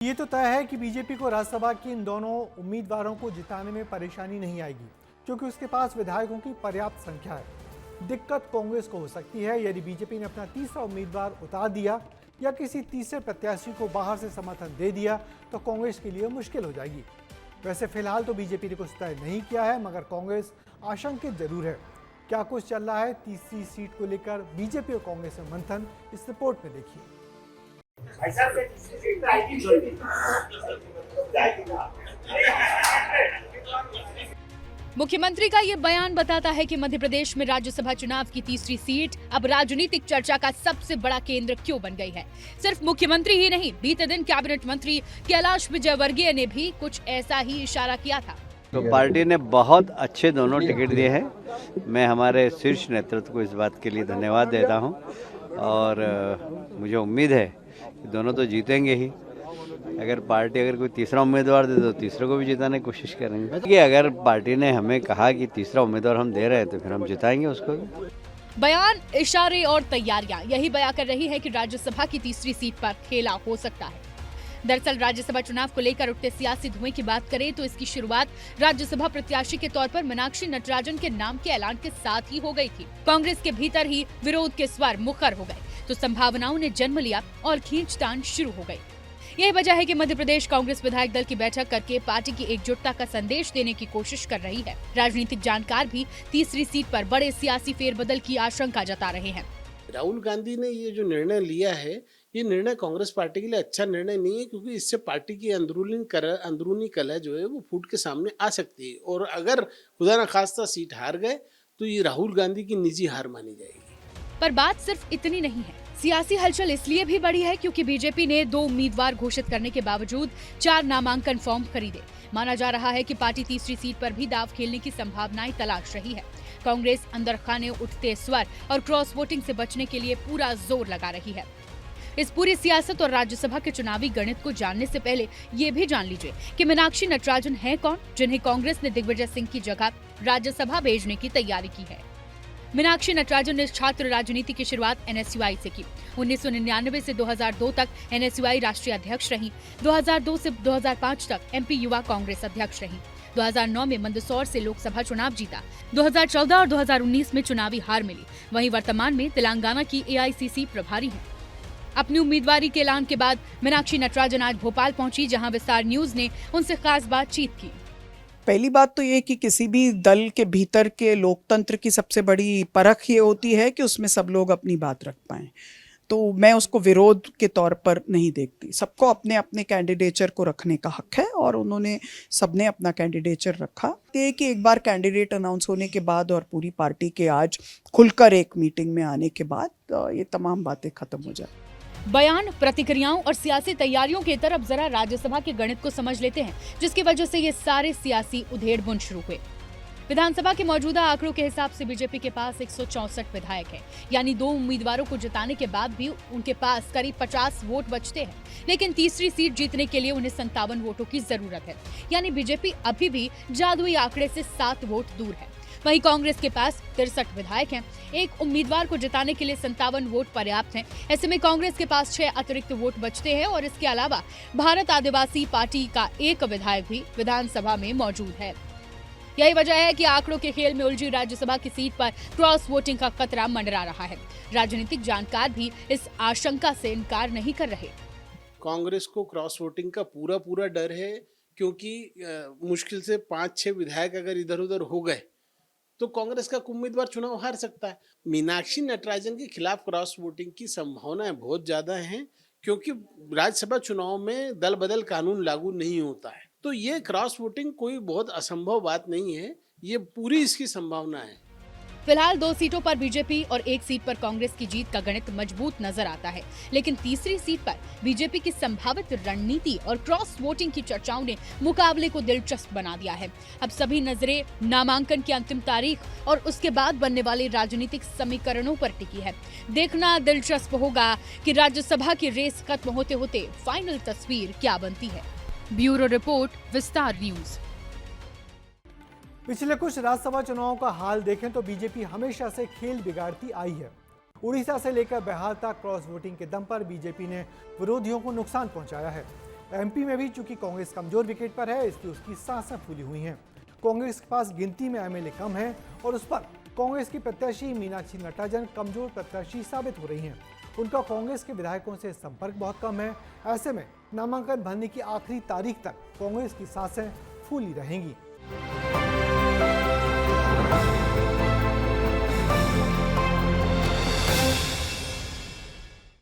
ये तो तय है कि बीजेपी को राज्यसभा के इन दोनों उम्मीदवारों को जिताने में परेशानी नहीं आएगी, क्योंकि उसके पास विधायकों की पर्याप्त संख्या है। दिक्कत कांग्रेस को हो सकती है यदि बीजेपी ने अपना तीसरा उम्मीदवार उतार दिया या किसी तीसरे प्रत्याशी को बाहर से समर्थन दे दिया तो कांग्रेस के लिए मुश्किल हो जाएगी। वैसे फिलहाल तो बीजेपी ने कुछ तय नहीं किया है, मगर कांग्रेस आशंकित जरूर है। क्या कुछ चल रहा है तीसरी सीट को लेकर बीजेपी और कांग्रेस में मंथन, इस रिपोर्ट में देखिए। मुख्यमंत्री का ये बयान बताता है कि मध्य प्रदेश में राज्यसभा चुनाव की तीसरी सीट अब राजनीतिक चर्चा का सबसे बड़ा केंद्र क्यों बन गई है। सिर्फ मुख्यमंत्री ही नहीं, बीते दिन कैबिनेट मंत्री कैलाश विजयवर्गीय ने भी कुछ ऐसा ही इशारा किया था। तो पार्टी ने बहुत अच्छे दोनों टिकट दिए हैं। मैं हमारे शीर्ष नेतृत्व को इस बात के लिए धन्यवाद देता हूं और मुझे उम्मीद है कि दोनों तो जीतेंगे ही। अगर पार्टी कोई तीसरा उम्मीदवार दे तो तीसरे को भी जिताने की कोशिश करेंगे। कि अगर पार्टी ने हमें कहा कि तीसरा उम्मीदवार हम दे रहे हैं तो फिर हम जिताएंगे उसको भी। बयान, इशारे और तैयारियां यही बयां कर रही है कि राज्यसभा की तीसरी सीट पर खेला हो सकता है। दरअसल राज्यसभा चुनाव को लेकर उठते सियासी धुएं की बात करें तो इसकी शुरुआत राज्यसभा प्रत्याशी के तौर पर मीनाक्षी नटराजन के नाम के ऐलान के साथ ही हो गई थी। कांग्रेस के भीतर ही विरोध के स्वर मुखर हो गए तो संभावनाओं ने जन्म लिया और खींचतान शुरू हो गई। यही वजह है कि मध्य प्रदेश कांग्रेस विधायक दल की बैठक करके पार्टी की एकजुटता का संदेश देने की कोशिश कर रही है। राजनीतिक जानकार भी तीसरी सीट पर बड़े सियासी फेरबदल की आशंका जता रहे हैं। राहुल गांधी ने ये जो निर्णय लिया है, ये निर्णय कांग्रेस पार्टी के लिए अच्छा निर्णय नहीं है, क्योंकि इससे पार्टी की अंदरूनी कलह जो है वो फूट के सामने आ सकती है और अगर खुदा न खास्ता सीट हार गए तो ये राहुल गांधी की निजी हार मानी जाएगी। पर बात सिर्फ इतनी नहीं है। सियासी हलचल इसलिए भी बढ़ी है क्योंकि बीजेपी ने 2 उम्मीदवार घोषित करने के बावजूद 4 नामांकन फॉर्म खरीदे। माना जा रहा है कि पार्टी तीसरी सीट पर भी दांव खेलने की संभावनाएं तलाश रही है। कांग्रेस अंदर खाने उठते स्वर और क्रॉस वोटिंग से बचने के लिए पूरा जोर लगा रही है। इस पूरी सियासत और राज्यसभा के चुनावी गणित को जानने से पहले ये भी जान लीजिए कि मीनाक्षी नटराजन है कौन, जिन्हें कांग्रेस ने दिग्विजय सिंह की जगह राज्यसभा भेजने की तैयारी की है। मीनाक्षी नटराजन ने छात्र राजनीति की शुरुआत एनएसयूआई से की। 1999 से 2002 तक एनएसयूआई राष्ट्रीय अध्यक्ष रही। 2002 से 2005 तक एमपी युवा कांग्रेस अध्यक्ष रही। 2009 में मंदसौर से लोकसभा चुनाव जीता। 2014 और 2019 में चुनावी हार मिली। वहीं वर्तमान में तेलंगाना की एआईसीसी प्रभारी हैं। अपनी उम्मीदवारी के ऐलान के बाद मीनाक्षी नटराजन आज भोपाल पहुंची, जहां विस्तार न्यूज ने उनसे खास बातचीत की। पहली बात तो ये कि किसी भी दल के भीतर के लोकतंत्र की सबसे बड़ी परख ये होती है कि उसमें सब लोग अपनी बात रख पाएं। तो मैं उसको विरोध के तौर पर नहीं देखती। सबको अपने अपने कैंडिडेचर को रखने का हक है और उन्होंने सबने अपना कैंडिडेचर रखा। ये कि एक बार कैंडिडेट अनाउंस होने के बाद और पूरी पार्टी के आज खुलकर एक मीटिंग में आने के बाद ये तमाम बातें खत्म हो जाए। बयान, प्रतिक्रियाओं और सियासी तैयारियों के तरफ जरा राज्यसभा के गणित को समझ लेते हैं, जिसकी वजह से ये सारे सियासी उधेड़-बुन शुरू हुए। विधानसभा के मौजूदा आंकड़ों के हिसाब से बीजेपी के पास 164 विधायक हैं, यानी 2 उम्मीदवारों को जिताने के बाद भी उनके पास करीब 50 वोट बचते हैं। लेकिन तीसरी सीट जीतने के लिए उन्हें 57 वोटों की जरूरत है, यानी बीजेपी अभी भी जादुई आंकड़े से 7 वोट दूर है। वहीं कांग्रेस के पास 63 विधायक हैं। एक उम्मीदवार को जिताने के लिए 57 वोट पर्याप्त हैं। ऐसे में कांग्रेस के पास 6 अतिरिक्त वोट बचते हैं और इसके अलावा भारत आदिवासी पार्टी का एक विधायक भी विधानसभा में मौजूद है। यही वजह है कि आंकड़ों के खेल में उलझी राज्यसभा की सीट पर क्रॉस वोटिंग का खतरा मंडरा रहा है। राजनीतिक जानकार भी इस आशंका से इनकार नहीं कर रहे। कांग्रेस को क्रॉस वोटिंग का पूरा डर है, क्योंकि मुश्किल से 5-6 विधायक अगर इधर उधर हो गए तो कांग्रेस का उम्मीदवार चुनाव हार सकता है। मीनाक्षी नटराजन के खिलाफ क्रॉस वोटिंग की संभावनाएं बहुत ज्यादा हैं, क्योंकि राज्यसभा चुनाव में दल बदल कानून लागू नहीं होता है। तो ये क्रॉस वोटिंग कोई बहुत असंभव बात नहीं है, ये पूरी इसकी संभावना है। फिलहाल 2 सीटों पर बीजेपी और 1 सीट पर कांग्रेस की जीत का गणित मजबूत नजर आता है, लेकिन तीसरी सीट पर बीजेपी की संभावित रणनीति और क्रॉस वोटिंग की चर्चाओं ने मुकाबले को दिलचस्प बना दिया है। अब सभी नजरें नामांकन की अंतिम तारीख और उसके बाद बनने वाले राजनीतिक समीकरणों पर टिकी है। देखना दिलचस्प होगा कि राज्यसभा की रेस खत्म होते होते फाइनल तस्वीर क्या बनती है। ब्यूरो रिपोर्ट, विस्तार न्यूज। पिछले कुछ राज्यसभा चुनावों का हाल देखें तो बीजेपी हमेशा से खेल बिगाड़ती आई है। उड़ीसा से लेकर बिहार तक क्रॉस वोटिंग के दम पर बीजेपी ने विरोधियों को नुकसान पहुंचाया है। एमपी में भी चूंकि कांग्रेस कमजोर विकेट पर है, इसलिए उसकी सांसें फूली हुई हैं। कांग्रेस के पास गिनती में एमएलए कम है और उस पर कांग्रेस की प्रत्याशी मीनाक्षी नटराजन कमजोर प्रत्याशी साबित हो रही हैं। उनका कांग्रेस के विधायकों से संपर्क बहुत कम है। ऐसे में नामांकन भरने की आखिरी तारीख तक कांग्रेस की सांसें फूली रहेंगी।